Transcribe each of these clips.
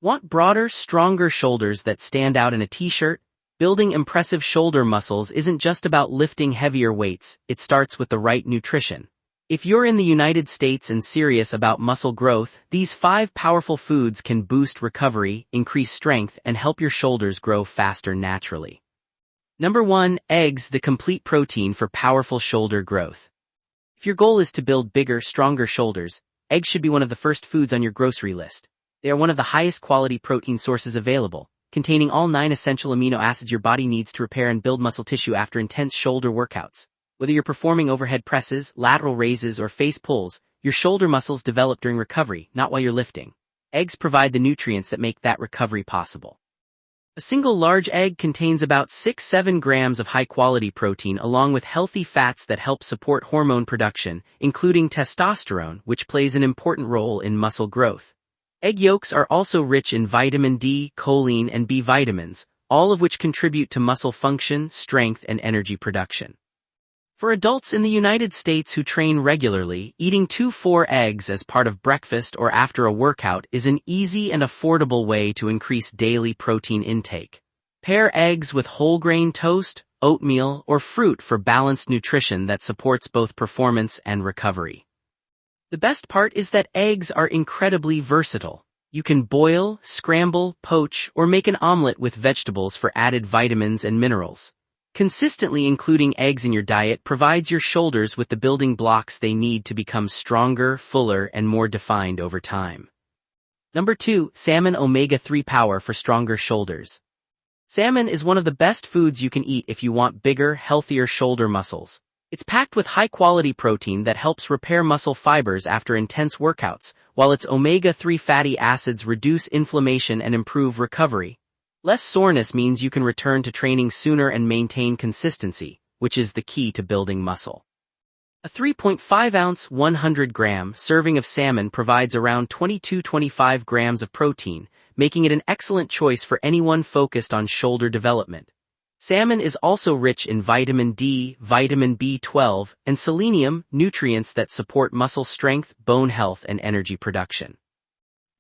Want broader, stronger shoulders that stand out in a t-shirt? Building impressive shoulder muscles isn't just about lifting heavier weights, it starts with the right nutrition. If you're in the United States and serious about muscle growth, these 5 powerful foods can boost recovery, increase strength, and help your shoulders grow faster naturally. Number 1. Eggs, the complete protein for powerful shoulder growth. If your goal is to build bigger, stronger shoulders, eggs should be one of the first foods on your grocery list. They are one of the highest quality protein sources available, containing all 9 essential amino acids your body needs to repair and build muscle tissue after intense shoulder workouts. Whether you're performing overhead presses, lateral raises, or face pulls, your shoulder muscles develop during recovery, not while you're lifting. Eggs provide the nutrients that make that recovery possible. A single large egg contains about 6-7 grams of high-quality protein along with healthy fats that help support hormone production, including testosterone, which plays an important role in muscle growth. Egg yolks are also rich in vitamin D, choline, and B vitamins, all of which contribute to muscle function, strength, and energy production. For adults in the United States who train regularly, eating 2-4 eggs as part of breakfast or after a workout is an easy and affordable way to increase daily protein intake. Pair eggs with whole grain toast, oatmeal, or fruit for balanced nutrition that supports both performance and recovery. The best part is that eggs are incredibly versatile. You can boil, scramble, poach, or make an omelet with vegetables for added vitamins and minerals. Consistently including eggs in your diet provides your shoulders with the building blocks they need to become stronger, fuller, and more defined over time. Number 2. Salmon Omega-3 Power for stronger shoulders. Salmon is one of the best foods you can eat if you want bigger, healthier shoulder muscles. It's packed with high-quality protein that helps repair muscle fibers after intense workouts, while its omega-3 fatty acids reduce inflammation and improve recovery. Less soreness means you can return to training sooner and maintain consistency, which is the key to building muscle. A 3.5-ounce, 100-gram serving of salmon provides around 22-25 grams of protein, making it an excellent choice for anyone focused on shoulder development. Salmon is also rich in vitamin D, vitamin B12, and selenium, nutrients that support muscle strength, bone health, and energy production.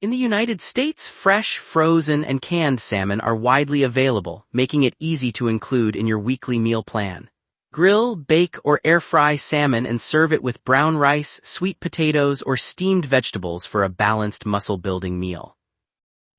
In the United States, fresh, frozen, and canned salmon are widely available, making it easy to include in your weekly meal plan. Grill, bake, or air-fry salmon and serve it with brown rice, sweet potatoes, or steamed vegetables for a balanced muscle-building meal.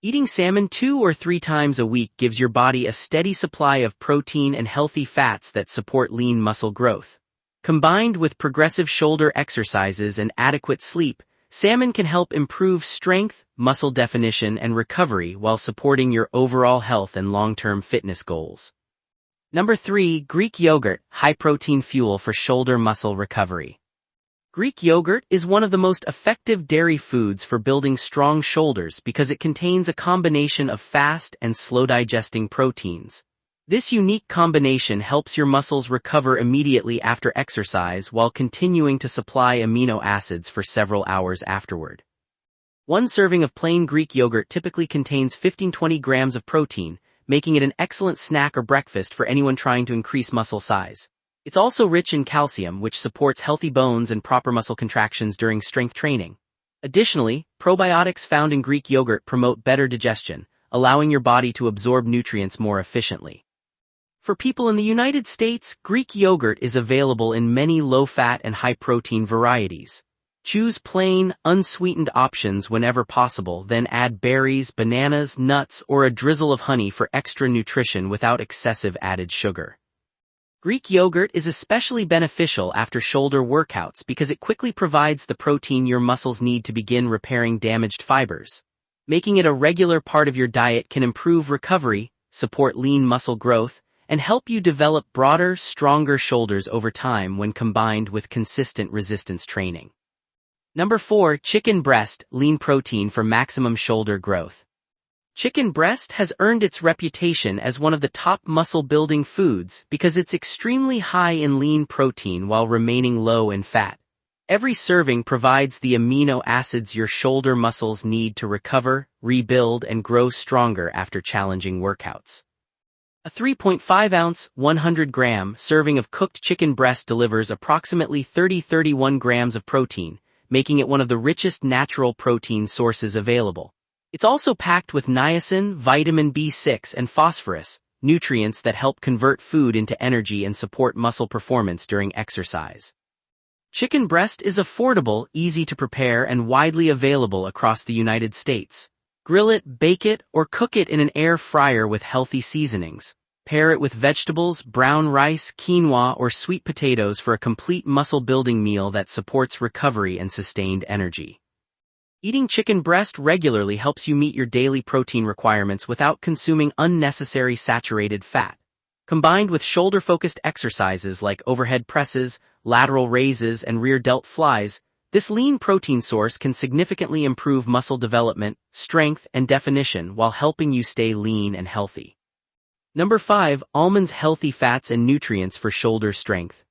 Eating salmon 2 or 3 times a week gives your body a steady supply of protein and healthy fats that support lean muscle growth. Combined with progressive shoulder exercises and adequate sleep, salmon can help improve strength, muscle definition, and recovery while supporting your overall health and long-term fitness goals. Number 3. Greek yogurt, high-protein fuel for shoulder muscle recovery. Greek yogurt is one of the most effective dairy foods for building strong shoulders because it contains a combination of fast and slow-digesting proteins. This unique combination helps your muscles recover immediately after exercise while continuing to supply amino acids for several hours afterward. One serving of plain Greek yogurt typically contains 15-20 grams of protein, making it an excellent snack or breakfast for anyone trying to increase muscle size. It's also rich in calcium, which supports healthy bones and proper muscle contractions during strength training. Additionally, probiotics found in Greek yogurt promote better digestion, allowing your body to absorb nutrients more efficiently. For people in the United States, Greek yogurt is available in many low-fat and high-protein varieties. Choose plain, unsweetened options whenever possible, then add berries, bananas, nuts, or a drizzle of honey for extra nutrition without excessive added sugar. Greek yogurt is especially beneficial after shoulder workouts because it quickly provides the protein your muscles need to begin repairing damaged fibers. Making it a regular part of your diet can improve recovery, support lean muscle growth, and help you develop broader, stronger shoulders over time when combined with consistent resistance training. Number 4. Chicken breast, lean protein for maximum shoulder growth. Chicken breast has earned its reputation as one of the top muscle-building foods because it's extremely high in lean protein while remaining low in fat. Every serving provides the amino acids your shoulder muscles need to recover, rebuild, and grow stronger after challenging workouts. A 3.5-ounce, 100-gram serving of cooked chicken breast delivers approximately 30-31 grams of protein, making it one of the richest natural protein sources available. It's also packed with niacin, vitamin B6 and phosphorus, nutrients that help convert food into energy and support muscle performance during exercise. Chicken breast is affordable, easy to prepare and widely available across the United States. Grill it, bake it, or cook it in an air fryer with healthy seasonings. Pair it with vegetables, brown rice, quinoa, or sweet potatoes for a complete muscle-building meal that supports recovery and sustained energy. Eating chicken breast regularly helps you meet your daily protein requirements without consuming unnecessary saturated fat. Combined with shoulder-focused exercises like overhead presses, lateral raises, and rear delt flies, this lean protein source can significantly improve muscle development, strength, and definition while helping you stay lean and healthy. Number 5. Almonds. Healthy fats and nutrients for shoulder strength.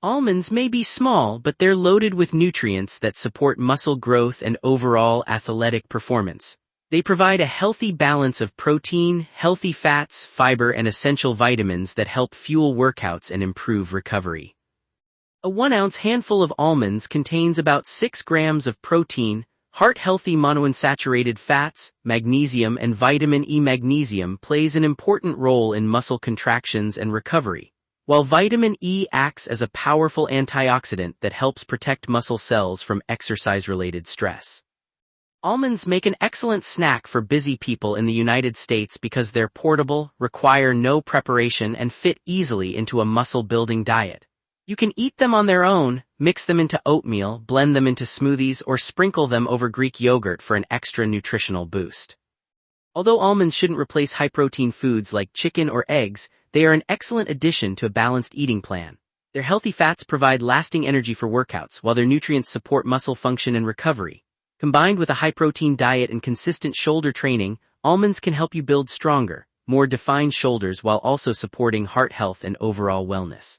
Almonds may be small, but they're loaded with nutrients that support muscle growth and overall athletic performance. They provide a healthy balance of protein, healthy fats, fiber, and essential vitamins that help fuel workouts and improve recovery. A 1-ounce handful of almonds contains about 6 grams of protein, heart-healthy monounsaturated fats, magnesium, and vitamin E. Magnesium plays an important role in muscle contractions and recovery, while vitamin E acts as a powerful antioxidant that helps protect muscle cells from exercise-related stress. Almonds make an excellent snack for busy people in the United States because they're portable, require no preparation, and fit easily into a muscle-building diet. You can eat them on their own, mix them into oatmeal, blend them into smoothies, or sprinkle them over Greek yogurt for an extra nutritional boost. Although almonds shouldn't replace high-protein foods like chicken or eggs, they are an excellent addition to a balanced eating plan. Their healthy fats provide lasting energy for workouts, while their nutrients support muscle function and recovery. Combined with a high-protein diet and consistent shoulder training, almonds can help you build stronger, more defined shoulders while also supporting heart health and overall wellness.